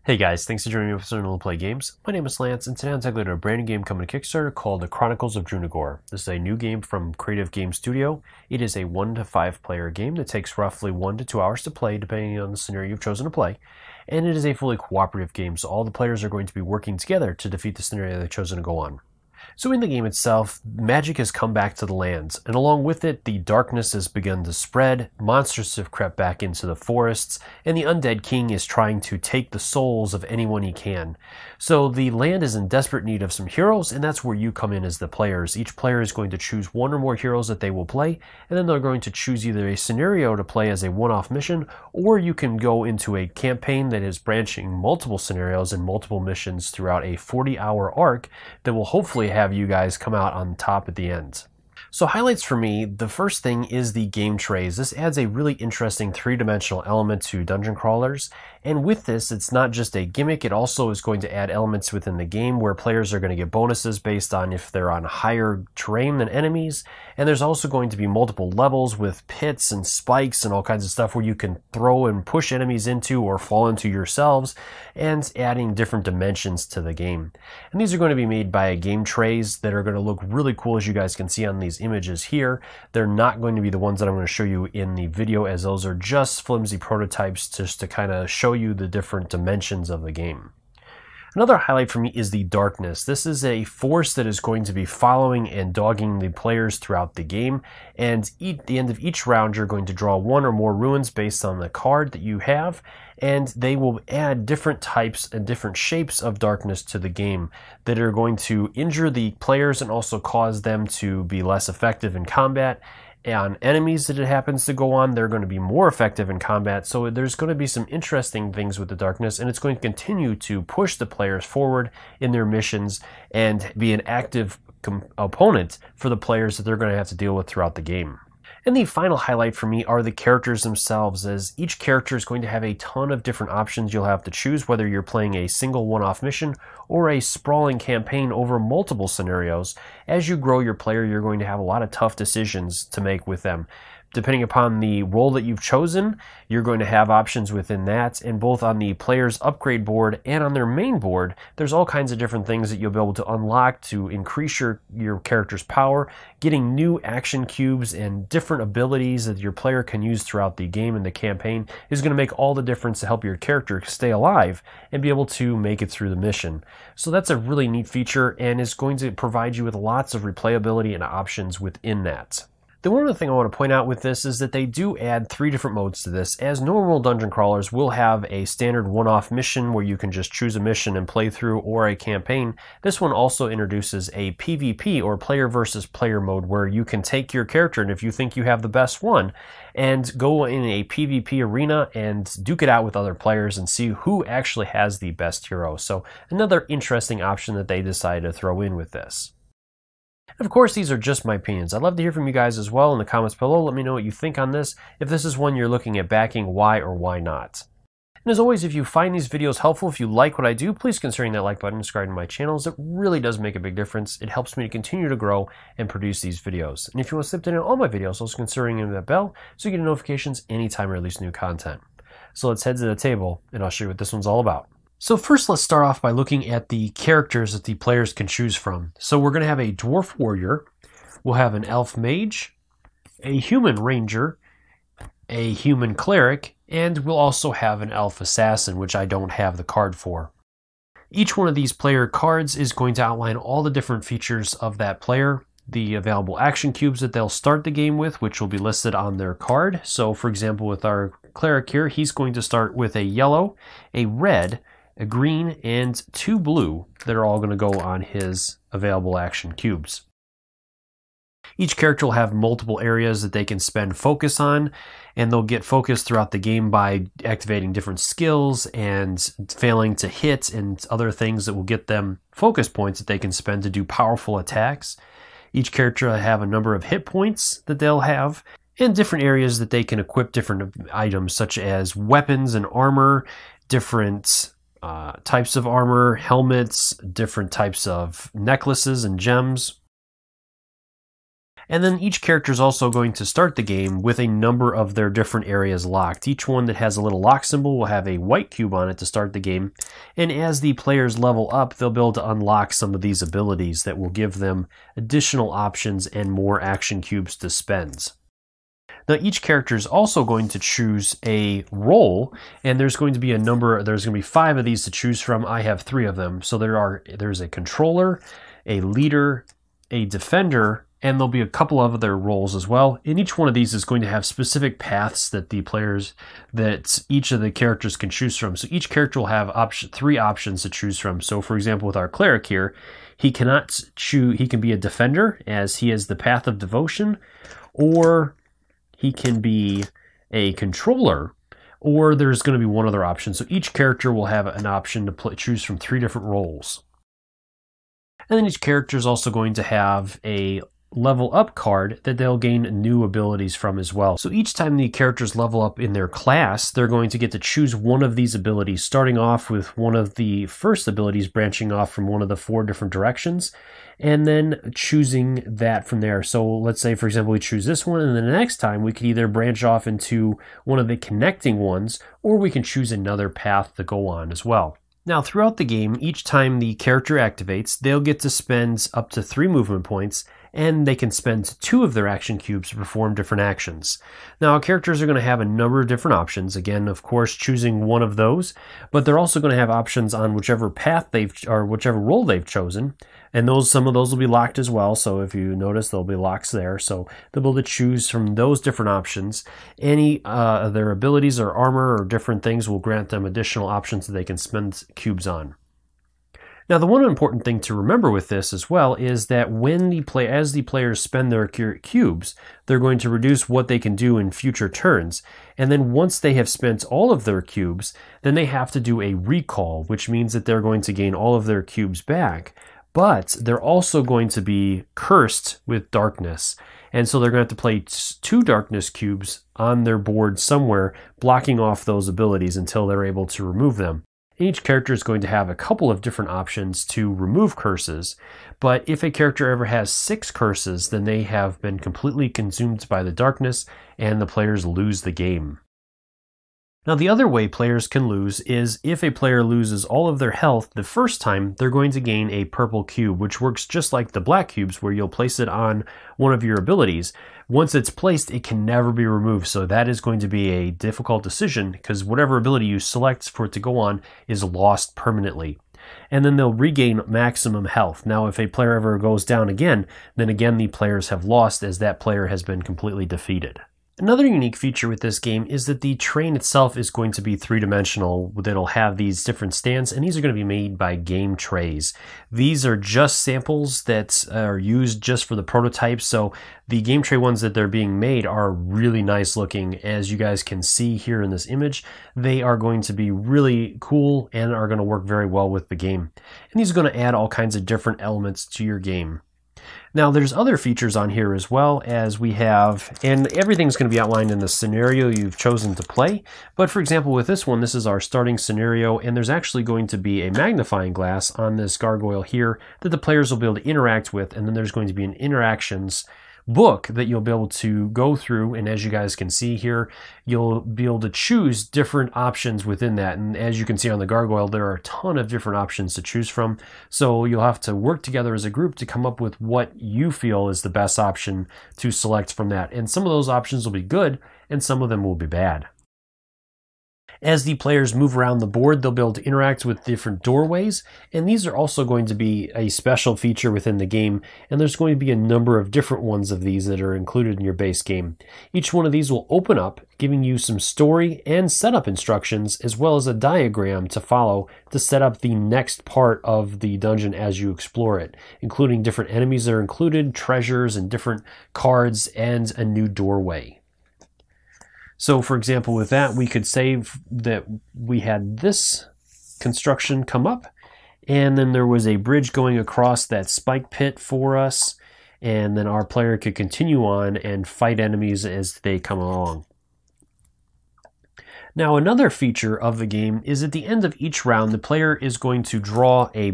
Hey guys, thanks for joining me for Untitled Play Games. My name is Lance, and today I'm taking a brand new game coming to Kickstarter called the Chronicles of Drunagor. This is a new game from Creative Game Studio. It is a 1 to 5 player game that takes roughly 1 to 2 hours to play, depending on the scenario you've chosen to play. And it is a fully cooperative game, so all the players are going to be working together to defeat the scenario they've chosen to go on. So in the game itself, magic has come back to the lands, and along with it, the darkness has begun to spread, monsters have crept back into the forests, and the undead king is trying to take the souls of anyone he can. So the land is in desperate need of some heroes, and that's where you come in as the players. Each player is going to choose one or more heroes that they will play, and then they're going to choose either a scenario to play as a one-off mission, or you can go into a campaign that is branching multiple scenarios and multiple missions throughout a 40-hour arc that will hopefully have you guys come out on top at the end. So highlights for me, the first thing is the game trays. This adds a really interesting three-dimensional element to dungeon crawlers, and with this, it's not just a gimmick, it also is going to add elements within the game where players are going to get bonuses based on if they're on higher terrain than enemies, and there's also going to be multiple levels with pits and spikes and all kinds of stuff where you can throw and push enemies into or fall into yourselves, and adding different dimensions to the game. And these are going to be made by game trays that are going to look really cool, as you guys can see on these images here. They're not going to be the ones that I'm going to show you in the video, as those are just flimsy prototypes just to kind of show you the different dimensions of the game. Another highlight for me is the darkness. This is a force that is going to be following and dogging the players throughout the game, and at the end of each round you're going to draw one or more runes based on the card that you have, and they will add different types and different shapes of darkness to the game that are going to injure the players and also cause them to be less effective in combat. On enemies that it happens to go on, they're going to be more effective in combat, so there's going to be some interesting things with the darkness, and it's going to continue to push the players forward in their missions and be an active opponent for the players that they're going to have to deal with throughout the game. And the final highlight for me are the characters themselves, as each character is going to have a ton of different options you'll have to choose, whether you're playing a single one-off mission or a sprawling campaign over multiple scenarios. As you grow your player, you're going to have a lot of tough decisions to make with them. Depending upon the role that you've chosen, you're going to have options within that, and both on the player's upgrade board and on their main board, there's all kinds of different things that you'll be able to unlock to increase your character's power, getting new action cubes and different abilities that your player can use throughout the game and the campaign is going to make all the difference to help your character stay alive and be able to make it through the mission. So that's a really neat feature, and is going to provide you with lots of replayability and options within that. The one other thing I want to point out with this is that they do add 3 different modes to this. As normal dungeon crawlers will have a standard one-off mission where you can just choose a mission and play through, or a campaign, this one also introduces a PvP, or player versus player mode, where you can take your character, and if you think you have the best one, and go in a PvP arena and duke it out with other players and see who actually has the best hero. So another interesting option that they decided to throw in with this. And of course, these are just my opinions. I'd love to hear from you guys as well in the comments below. Let me know what you think on this, if this is one you're looking at backing, why or why not. And as always, if you find these videos helpful, if you like what I do, please consider that like button and subscribing to my channels. It really does make a big difference. It helps me to continue to grow and produce these videos. And if you want to slip in on all my videos, also considering that bell so you get notifications anytime I release new content. So let's head to the table, and I'll show you what this one's all about. So first, let's start off by looking at the characters that the players can choose from. So we're going to have a dwarf warrior, we'll have an elf mage, a human ranger, a human cleric, and we'll also have an elf assassin, which I don't have the card for. Each one of these player cards is going to outline all the different features of that player, the available action cubes that they'll start the game with, which will be listed on their card. So for example, with our cleric here, he's going to start with a yellow, a red, a green, and 2 blue that are all going to go on his available action cubes. Each character will have multiple areas that they can spend focus on, and they'll get focus throughout the game by activating different skills and failing to hit and other things that will get them focus points that they can spend to do powerful attacks. Each character will have a number of hit points that they'll have, and different areas that they can equip different items, such as weapons and armor, different types of armor, helmets, different types of necklaces and gems. And then each character is also going to start the game with a number of their different areas locked. Each one that has a little lock symbol will have a white cube on it to start the game. And as the players level up, they'll be able to unlock some of these abilities that will give them additional options and more action cubes to spend. Now each character is also going to choose a role, and there's going to be 5 of these to choose from. I have 3 of them. So there's a controller, a leader, a defender, and there'll be a couple of other roles as well. And each one of these is going to have specific paths that each of the characters can choose from. So each character will have 3 options to choose from. So for example, with our cleric here, he can be a defender as he has the path of devotion, or he can be a controller, or there's going to be one other option. So each character will have an option to choose from 3 different roles. And then each character is also going to have a level up card that they'll gain new abilities from as well. So each time the characters level up in their class, they're going to get to choose one of these abilities, starting off with one of the first abilities branching off from one of the 4 different directions, and then choosing that from there. So let's say, for example, we choose this one, and then the next time we could either branch off into one of the connecting ones, or we can choose another path to go on as well. Now, throughout the game, each time the character activates, they'll get to spend up to 3 movement points, and they can spend 2 of their action cubes to perform different actions. Now, characters are going to have a number of different options. Again, of course, choosing one of those, but they're also going to have options on whichever path whichever role they've chosen. And some of those will be locked as well. So if you notice, there'll be locks there. So they'll be able to choose from those different options. Any of their abilities or armor or different things will grant them additional options that they can spend cubes on. Now, the one important thing to remember with this as well is that as the players spend their cubes, they're going to reduce what they can do in future turns. And then once they have spent all of their cubes, then they have to do a recall, which means that they're going to gain all of their cubes back. But they're also going to be cursed with darkness. And so they're going to have to play 2 darkness cubes on their board somewhere, blocking off those abilities until they're able to remove them. Each character is going to have a couple of different options to remove curses, but if a character ever has 6 curses, then they have been completely consumed by the darkness, and the players lose the game. Now, the other way players can lose is if a player loses all of their health the first time, they're going to gain a purple cube, which works just like the black cubes, where you'll place it on one of your abilities. Once it's placed, it can never be removed, so that is going to be a difficult decision because whatever ability you select for it to go on is lost permanently. And then they'll regain maximum health. Now, if a player ever goes down again, then again the players have lost as that player has been completely defeated. Another unique feature with this game is that the terrain itself is going to be 3-dimensional. That'll have these different stands, and these are going to be made by game trays. These are just samples that are used just for the prototypes, so the game tray ones that they're being made are really nice looking. As you guys can see here in this image, they are going to be really cool and are going to work very well with the game. And these are going to add all kinds of different elements to your game. Now, there's other features on here as well, as we have, and everything's going to be outlined in the scenario you've chosen to play. But for example, with this one, this is our starting scenario, and there's actually going to be a magnifying glass on this gargoyle here that the players will be able to interact with, and then there's going to be an interactions book that you'll be able to go through, and as you guys can see here, you'll be able to choose different options within that. And as you can see on the gargoyle, there are a ton of different options to choose from, so you'll have to work together as a group to come up with what you feel is the best option to select from that. And some of those options will be good and some of them will be bad. As the players move around the board, they'll be able to interact with different doorways, and these are also going to be a special feature within the game, and there's going to be a number of different ones of these that are included in your base game. Each one of these will open up, giving you some story and setup instructions, as well as a diagram to follow to set up the next part of the dungeon as you explore it, including different enemies that are included, treasures, and different cards, and a new doorway. So for example, with that, we could say that we had this construction come up, and then there was a bridge going across that spike pit for us, and then our player could continue on and fight enemies as they come along. Now, another feature of the game is at the end of each round, the player is going to draw a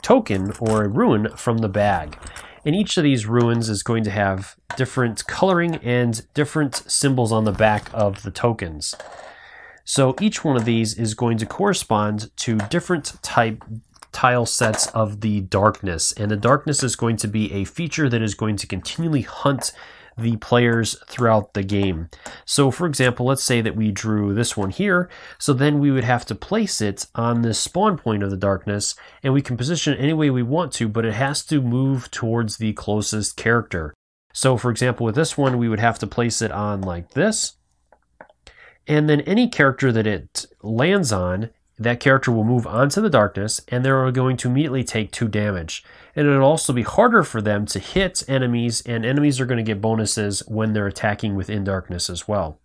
token or a rune from the bag. And each of these runes is going to have different coloring and different symbols on the back of the tokens. So each one of these is going to correspond to different tile sets of the darkness. And the darkness is going to be a feature that is going to continually hunt the players throughout the game. So for example, let's say that we drew this one here, so then we would have to place it on the spawn point of the darkness, and we can position it any way we want to, but it has to move towards the closest character. So for example, with this one, we would have to place it on like this, and then any character that it lands on, that character will move onto the darkness, and they're going to immediately take 2 damage. And it'll also be harder for them to hit enemies, and enemies are going to get bonuses when they're attacking within darkness as well.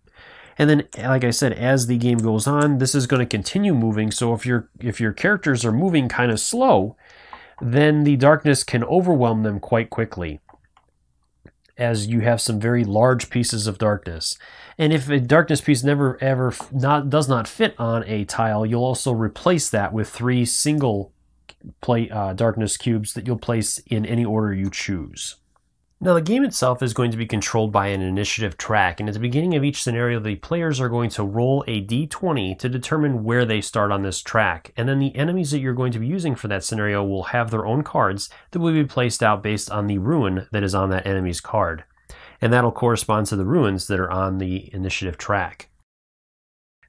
And then, like I said, as the game goes on, this is going to continue moving. So if your characters are moving kind of slow, then the darkness can overwhelm them quite quickly, as you have some very large pieces of darkness. And if a darkness piece does not fit on a tile, you'll also replace that with 3 single darkness cubes that you'll place in any order you choose. Now the game itself is going to be controlled by an initiative track, and at the beginning of each scenario the players are going to roll a d20 to determine where they start on this track, and then the enemies that you're going to be using for that scenario will have their own cards that will be placed out based on the rune that is on that enemy's card. And that'll correspond to the runes that are on the initiative track.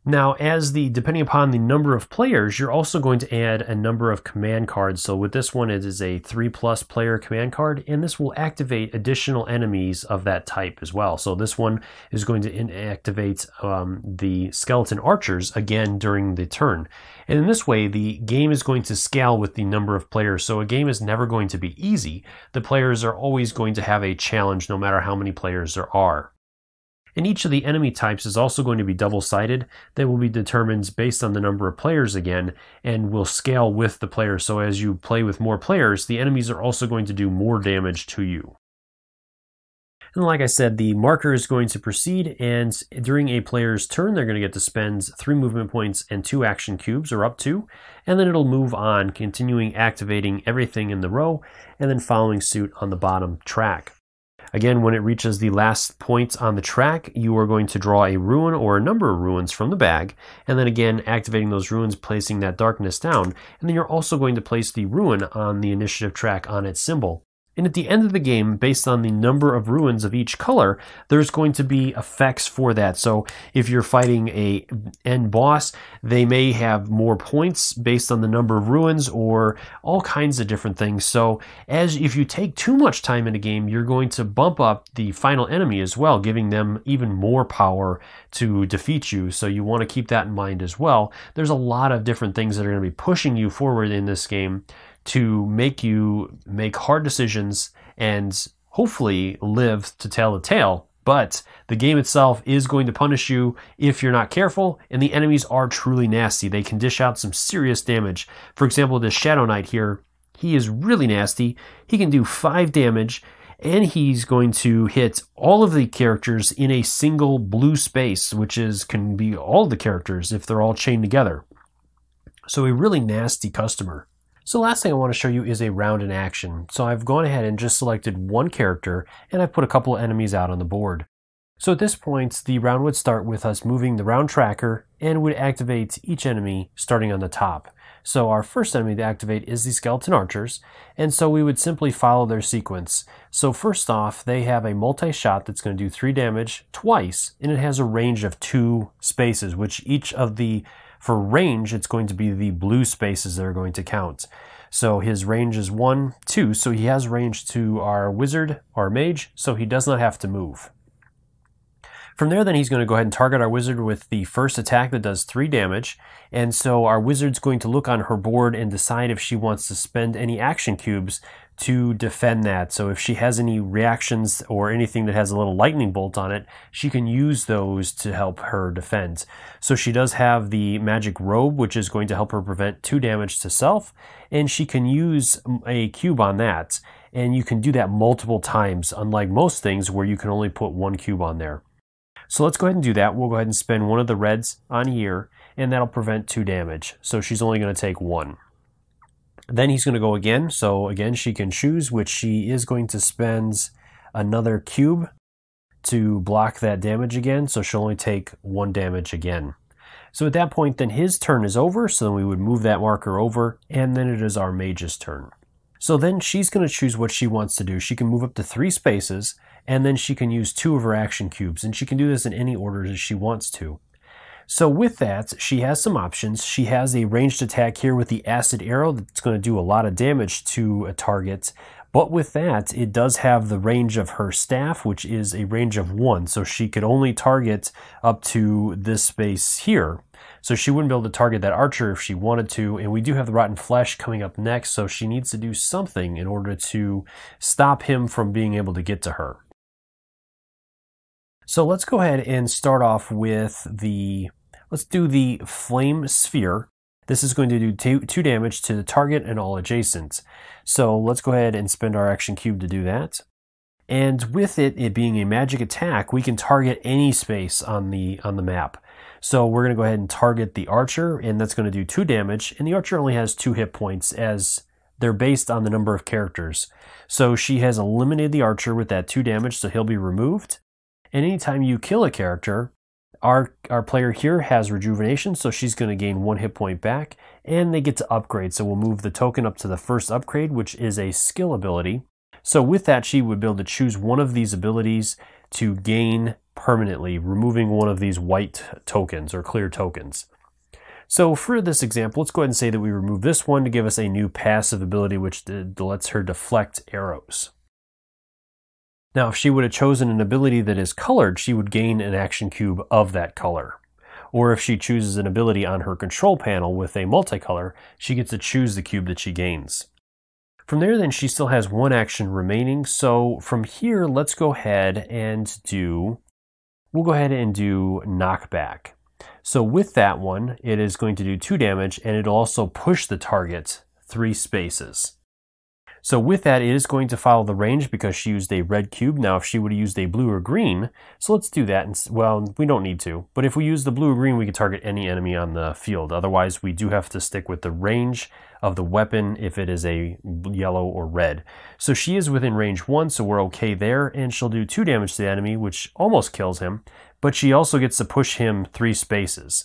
Now, depending upon the number of players, you're also going to add a number of command cards. So with this one, it is a 3+ player command card, and this will activate additional enemies of that type as well. So this one is going to inactivate the skeleton archers again during the turn. And in this way, the game is going to scale with the number of players. So a game is never going to be easy. The players are always going to have a challenge no matter how many players there are. And each of the enemy types is also going to be double-sided. That will be determined based on the number of players again, and will scale with the players. So as you play with more players, the enemies are also going to do more damage to you. And like I said, the marker is going to proceed, and during a player's turn, they're going to get to spend 3 movement points and 2 action cubes, or up to, and then it'll move on, continuing activating everything in the row, and then following suit on the bottom track. Again, when it reaches the last point on the track, you are going to draw a rune or a number of runes from the bag, and then again activating those runes, placing that darkness down, and then you're also going to place the rune on the initiative track on its symbol. And at the end of the game, based on the number of runes of each color, there's going to be effects for that. So if you're fighting a end boss, they may have more points based on the number of runes, or all kinds of different things. So if you take too much time in a game, you're going to bump up the final enemy as well, giving them even more power to defeat you. So you want to keep that in mind as well. There's a lot of different things that are going to be pushing you forward in this game to make you make hard decisions and hopefully live to tell the tale. But the game itself is going to punish you if you're not careful, and the enemies are truly nasty. They can dish out some serious damage. For example, this Shadow Knight here, he is really nasty. He can do 5 damage, and he's going to hit all of the characters in a single blue space, which can be all the characters if they're all chained together. So a really nasty customer. So last thing I want to show you is a round in action. So I've gone ahead and just selected one character, and I've put a couple of enemies out on the board. So at this point, the round would start with us moving the round tracker, and would activate each enemy starting on the top. So our first enemy to activate is the skeleton archers, and so we would simply follow their sequence. So first off, they have a multi-shot that's going to do 3 damage twice, and it has a range of 2 spaces, which for range, it's going to be the blue spaces that are going to count. So his range is 1, 2, so he has range to our wizard, our mage, so he does not have to move. From there, then he's going to go ahead and target our wizard with the first attack that does 3 damage. And so our wizard's going to look on her board and decide if she wants to spend any action cubes to defend that. So if she has any reactions or anything that has a little lightning bolt on it, she can use those to help her defend. So she does have the magic robe, which is going to help her prevent 2 damage to self, and she can use a cube on that. And you can do that multiple times, unlike most things where you can only put 1 cube on there. So let's go ahead and do that. We'll go ahead and spend 1 of the reds on here, and that'll prevent 2 damage. So she's only going to take 1. Then he's going to go again. So again, she can choose, which she is going to spend another cube to block that damage again. So she'll only take 1 damage again. So at that point, then his turn is over. So then we would move that marker over, and then it is our mage's turn. So then she's going to choose what she wants to do. She can move up to 3 spaces, and then she can use 2 of her action cubes. And she can do this in any order as she wants to. So with that, she has some options. She has a ranged attack here with the acid arrow that's going to do a lot of damage to a target. But with that, it does have the range of her staff, which is a range of 1. So she could only target up to this space here. So she wouldn't be able to target that archer if she wanted to. And we do have the rotten flesh coming up next. So she needs to do something in order to stop him from being able to get to her. So let's go ahead and start off with let's do the flame sphere. This is going to do 2 damage to the target and all adjacent. So let's go ahead and spend our action cube to do that. And with it being a magic attack, we can target any space on the map. So we're going to go ahead and target the archer, and that's going to do 2 damage. And the archer only has 2 hit points as they're based on the number of characters. So she has eliminated the archer with that 2 damage, so he'll be removed. And anytime you kill a character, our player here has Rejuvenation, so she's going to gain 1 hit point back, and they get to upgrade. So we'll move the token up to the first upgrade, which is a skill ability. So with that, she would be able to choose one of these abilities to gain permanently, removing one of these white tokens or clear tokens. So for this example, let's go ahead and say that we remove this one to give us a new passive ability, which lets her deflect arrows. Now, if she would have chosen an ability that is colored, she would gain an action cube of that color. Or if she chooses an ability on her control panel with a multicolor, she gets to choose the cube that she gains. From there, then, she still has 1 action remaining. So from here, let's go ahead and do knockback. So with that one, it is going to do 2 damage, and it'll also push the target 3 spaces. So with that, it is going to follow the range because she used a red cube. Now, if she would have used a blue or green, so let's do that. Well, we don't need to, but if we use the blue or green, we can target any enemy on the field. Otherwise, we do have to stick with the range of the weapon if it is a yellow or red. So she is within range 1, so we're okay there, and she'll do 2 damage to the enemy, which almost kills him, but she also gets to push him 3 spaces.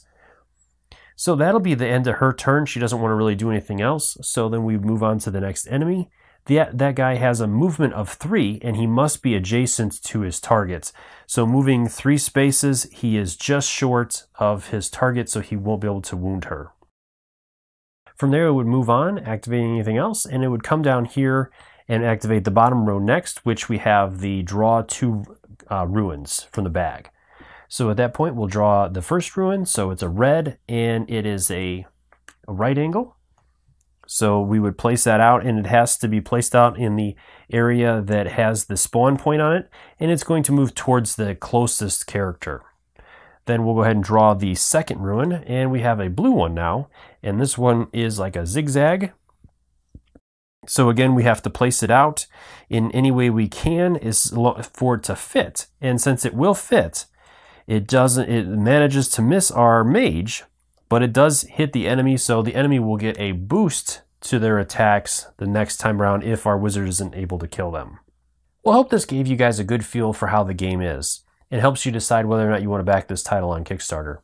So that'll be the end of her turn. She doesn't want to really do anything else, so then we move on to the next enemy. That guy has a movement of 3, and he must be adjacent to his targets. So moving 3 spaces, he is just short of his target, so he won't be able to wound her. From there, it would move on, activating anything else, and it would come down here and activate the bottom row next, which we have the draw 2 ruins from the bag. So at that point, we'll draw the first ruin. So it's a red, and it is a right angle. So we would place that out, and it has to be placed out in the area that has the spawn point on it, and it's going to move towards the closest character. Then we'll go ahead and draw the second ruin, and we have a blue one now, and this one is like a zigzag. So again, we have to place it out in any way we can for it to fit, and since it will fit, it manages to miss our mage, but it does hit the enemy, so the enemy will get a boost to their attacks the next time around if our wizard isn't able to kill them. Well, I hope this gave you guys a good feel for how the game is. It helps you decide whether or not you want to back this title on Kickstarter.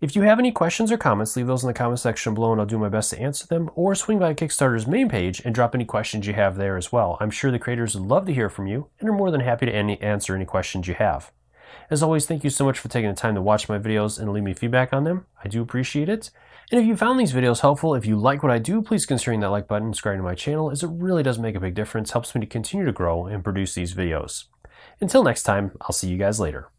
If you have any questions or comments, leave those in the comment section below and I'll do my best to answer them, or swing by Kickstarter's main page and drop any questions you have there as well. I'm sure the creators would love to hear from you and are more than happy to answer any questions you have. As always, thank you so much for taking the time to watch my videos and leave me feedback on them. I do appreciate it. And if you found these videos helpful, if you like what I do, please consider hitting that like button and subscribing to my channel, as it really does make a big difference, helps me to continue to grow and produce these videos. Until next time, I'll see you guys later.